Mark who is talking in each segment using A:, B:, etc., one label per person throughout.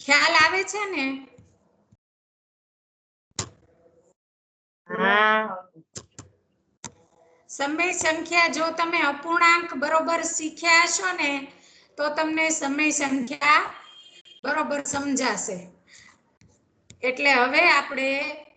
A: ખ્યાલ આવે છે ને? સમય સંખ્યા જો તમે અપૂર્ણાંક બરોબર શીખ્યા હશો ને તો તમને સમય સંખ્યા બરોબર સમજાશે. એટલે હવે આપણે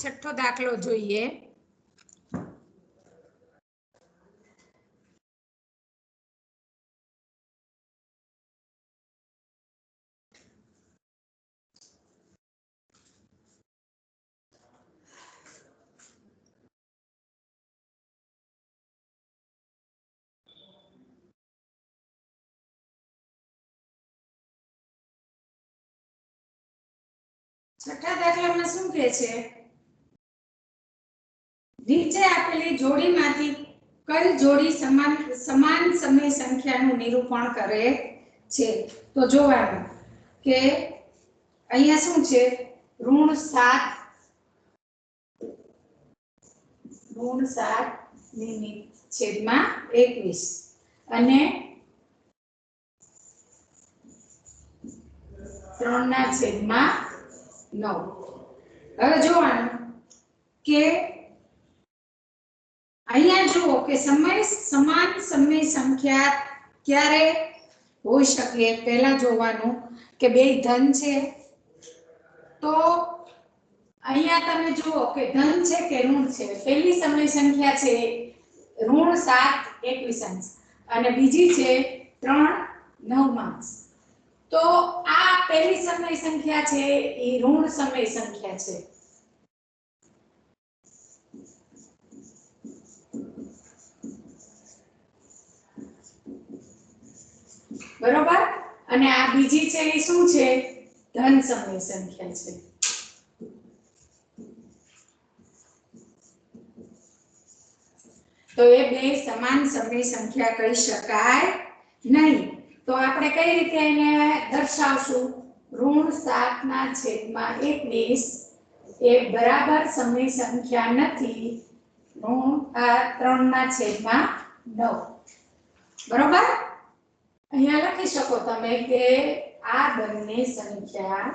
A: છઠ્ઠો દાખલો જોઈએ. છઠ્ઠા દાખલામાં શું કહે છે? નીચે આપેલી જોડીમાંથી કઈ જોડી સમાન સમય સંખ્યાનું નિરૂપણ કરે છે? તો જોવાનું કે અહીંયા શું છે? ઋણ 7 છેદમાં 21 અને 3/9. હવે જોવાનું કે અહીંયા જુઓ કે સમાન સમય સંખ્યા ક્યારે હોઈ શકે. પહેલા જોવાનું કે બે ધન છે તો અહીંયા તમે જુઓ કે ધન છે કે ઋણ છે. પહેલી સમય સંખ્યા છે ઋણ 7 21 અને બીજી છે 3 9. તો આ પહેલી સમય સંખ્યા છે એ ઋણ સમય સંખ્યા છે. બરોબર? અને આ બીજી છે એ શું છે? ધન સમય સંખ્યા છે. તો એ બે સમાન સમય સંખ્યા કહી શકાય નહીં. તો આપણે કઈ રીતે એને દર્શાવશું? ઋણ 7/21 એ બરાબર સમય સંખ્યા નથી. ઋણ 3/9. બરોબર? અહીંયા લખી શકો તમે કે આ બંને સંખ્યા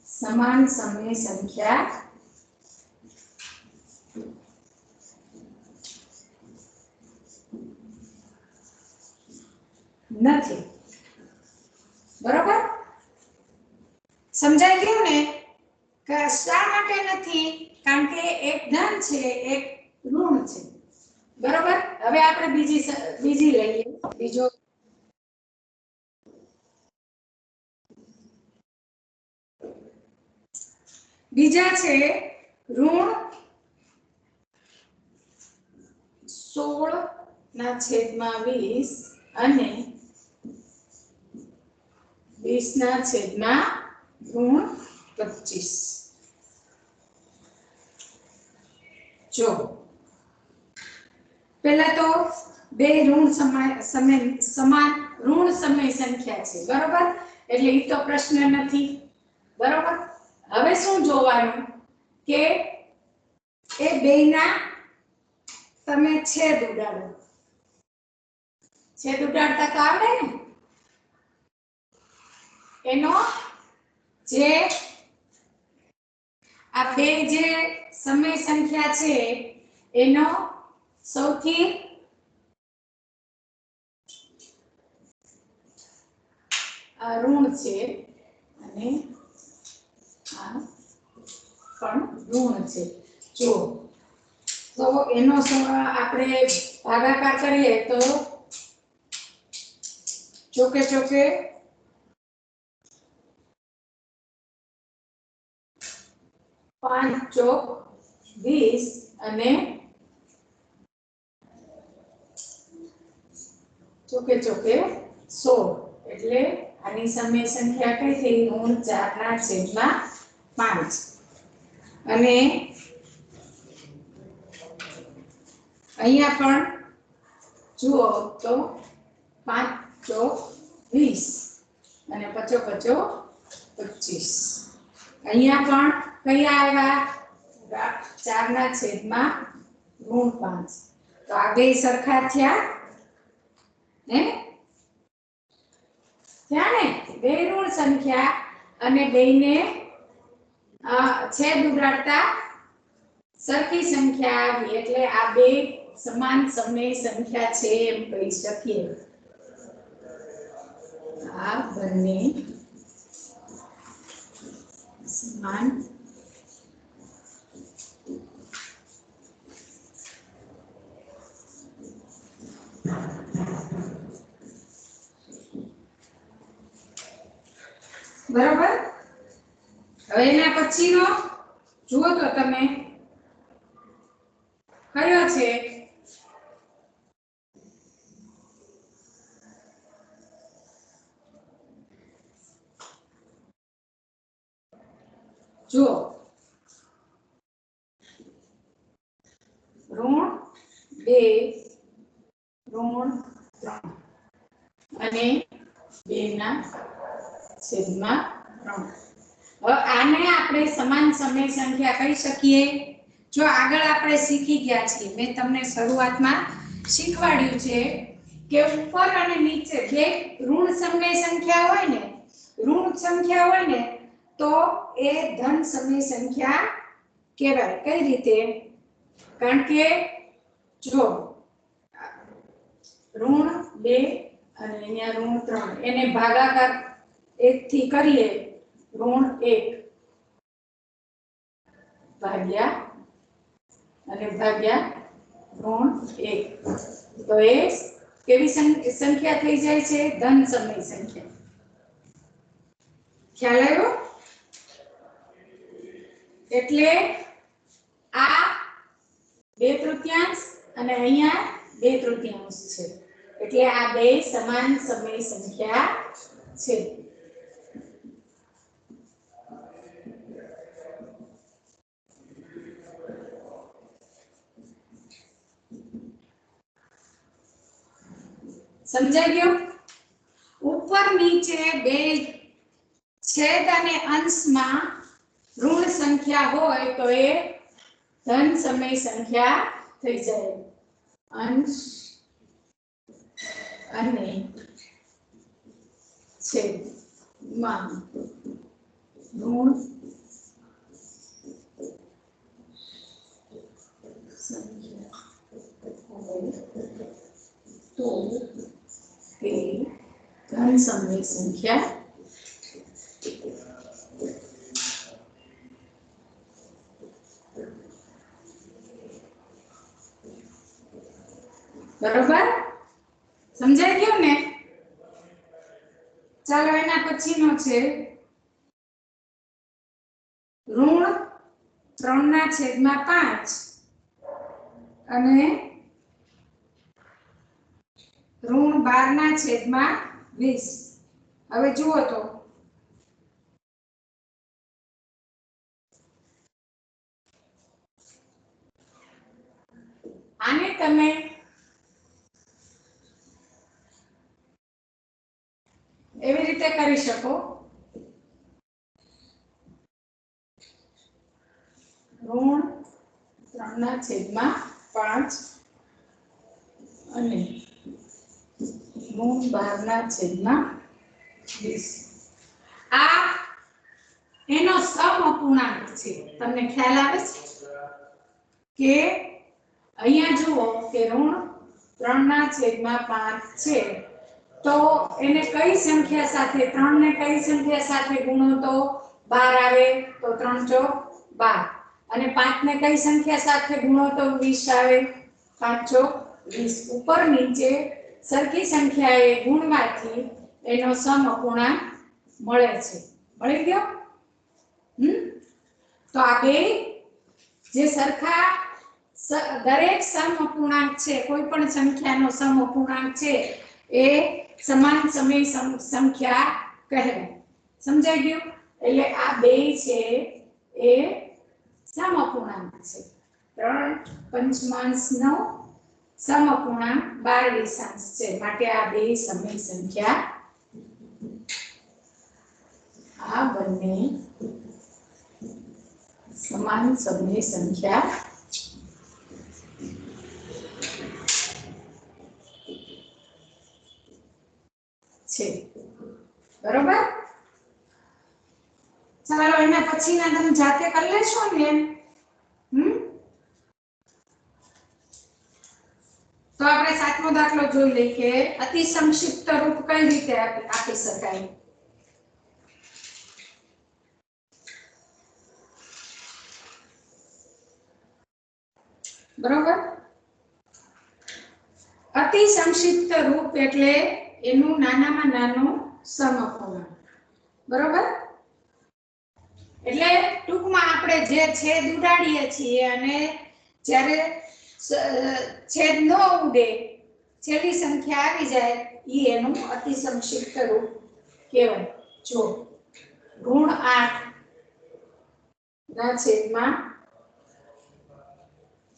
A: સમાન સમય સંખ્યા નથી. બરોબર? સમજાઈ ગયું ને? કે શા માટે નથી? કારણ કે એક ધન છે એક ઋણ છે. બરોબર? હવે આપણે બીજી લઈએ. બીજા છે ઋણ 16/20 અને 20/25. જો પહેલા તો બે ઋણ સમાન ઋણ સમય સંખ્યા છે. બરોબર? એટલે એ તો પ્રશ્ન નથી. બરોબર? હવે શું જોવાનું કે એ બેયના તમે છેદ ઉડાડો. છેદ ઉડાડતા તો આવડે ને? એનો જે આ બે જે સમય સંખ્યા છે એનો સૌથી ઋણ છે અને આ પણ ઋણ છે. જો તો એનો આપણે ભાગાકાર કરીએ તો ચોકે 5 ચોક 20 અને ચોકે 16. એટલે આની સમય સંખ્યા કઈ થઈ? ઋણ 4/5. અને અહીંયા પણ જુઓ તો 5 ચોક 20 અને 5 5 25. અહીંયા પણ કયા આવ્યા? 4/5. તો આ બે સરખા થયા. હે ત્યાં ને બે ઋણ સંખ્યા અને બેને છેદ ઉડાડતા સરખી સંખ્યા આવી એટલે આ બે સમાન સમય સંખ્યા છે એમ કહી શકીએ. આ બંને સમાન બરાબર. હવે એના પછીનો જુઓ તો તમે કયો છે જુઓ ઋણ 2 ઋણ 3 અને 2 ના છેદમાં 3. હવે આને આપણે સમાન સમય સંખ્યા કહી શકીએ. જો આગળ આપણે શીખી ગયા છીએ મેં તમને શરૂઆતમાં શીખવાડ્યું છે કે ઉપર અને નીચે જે ઋણ સમય સંખ્યા હોય ને ઋણ સંખ્યા હોય ને તો એ ધન સમય સંખ્યા કહેવાય. કઈ રીતે? કારણ કે જો ઋણ 2 અને અહીંયા ઋણ 3 એને ભાગાકાર 1 થી કરીએ ઋણ 1 ભાગ્યા અને ભાગ્યા ઋણ 1 તો એ કેવી સંખ્યા થઈ જાય છે? ધન સમય સંખ્યા. ખ્યાલ આવ્યો? એટલે આ 2/3 અને અહીંયા 2/3 છે એટલે આ બે સમાન સમય સંખ્યા છે. સમજાઈ ગયું? ઉપર નીચે બે છેદ અને અંશમાં ઋણ સંખ્યા હોય તો એ ધન સમય સંખ્યા થઈ જાય. અંશ અને છેદમાં ઋણ સંખ્યા હોય તો તે ધન સમય સંખ્યા બરોબર. સમજાઈ ગયું ને? ચાલો એના પછીનો છે ઋણ 3/5 અને ઋણ 12/20. હવે જુઓ તો આને તમે એવી રીતે કરી શકો ઋણ 3/5 અને ઋણ 12/20. આ એનો સમઅપૂર્ણાંક છે. તમને ખ્યાલ આવે છે કે અહીંયા જુઓ કે ઋણ 3/5 છે તો એને કઈ સંખ્યા સાથે 3 ને કઈ સંખ્યા સાથે ગુણો તો 12 આવે તો 3 ચોક 12 અને 5 ને કઈ સંખ્યા સાથે ગુણો તો 20 આવે 5 ચોક 20. ઉપર નીચે સરખી સંખ્યાએ ગુણવાથી એનો સમઅપૂર્ણાંક મળે છે. મળી ગયો? તો આ બે જે સરખા દરેક સમઅપૂર્ણાંક છે કોઈ પણ સંખ્યાનો સમઅપૂર્ણાંક છે એ સમાન સમય સંખ્યા કહેવાય. સમજાઈ ગયું? એટલે આ બે છે એ સમઅપૂર્ણાંક છે. 3/5 સમઅપૂર્ણાંક 12/20 છે માટે આ બે સમય સંખ્યા આ બંને સમાન સમય સંખ્યા છે બરોબર ચાલો એના પછીના તમે જાતે કરી લેશો ને તો આપણે સાતમો દાખલો જોઈ લઈએ કે અતિ સંક્ષિપ્ત રૂપ કઈ રીતે આપી શકાય બરોબર અતિ સંક્ષિપ્ત રૂપ એટલે એનું નાનામાં નાનું સમઅપૂર્ણાંક બરોબર એટલે ટૂંકમાં આપણે જે છેદ ઉડાડીએ છીએ અને જ્યારે છેદ ન ઉડે છેલ્લી સંખ્યા આવી જાય ઈ એનું અતિ સંક્ષિપ્ત રૂપ કહેવાય જો ઋણ 8 ના છેદમાં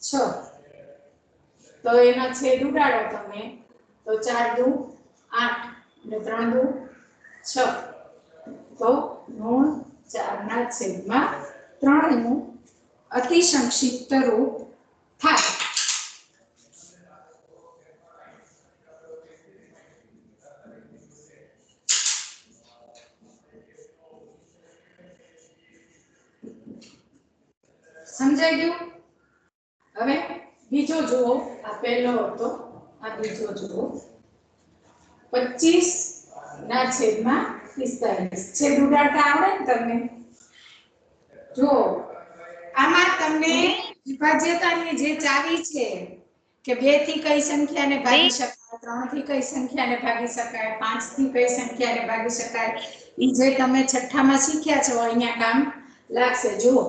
A: 6 તો એના છેદ ઉડાડો તમે તો 4 દુ 8 અને 3 દુ 6 તો ઋણ 4 ના છેદમાં 3 નું અતિ સંક્ષિપ્ત રૂપ થાય સમજાઈ ગયું હવે બીજો જુઓ આ પહેલો હતો આ બીજો જુઓ 25 ના છેદમાં 45 છેદ ઉડાડતા આવડે ને તમને જો આમાં તમને વિભાજ્યતાની જે ચાવી છે કે 2 થી કઈ સંખ્યાને ભાગી શકાય 3 થી કઈ સંખ્યાને ભાગી શકાય 5 થી કઈ સંખ્યાને ભાગી શકાય ઈ જે તમે છઠ્ઠામાં શીખ્યા છો અહીંયા કામ લાગશે જુઓ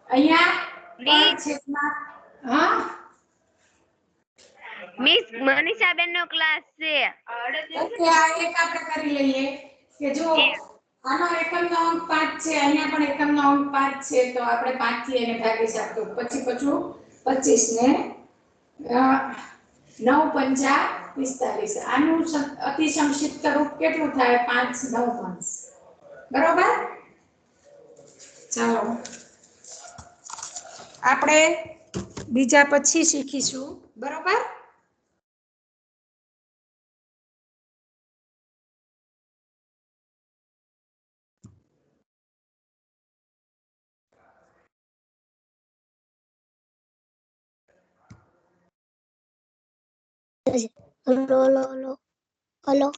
A: અહીંયા છેદમાં હા
B: મિસ મનીષાબેન નો ક્લાસ છે
A: ઓકે આ એક આપણે કરી લઈએ કે જો આનો એકમનો અંક 5 છે અહીંયા પણ એકમનો અંક 5 છે તો આપણે 5 થી એને ભાગી શકીએ પછી 25 ને 9 પંચા 45 આનું અતિ સંક્ષિપ્ત રૂપ કેટલું થાય 5 9 5 બરોબર ચાલો આપણે બીજા પછી શીખીશું બરોબર
C: Hello.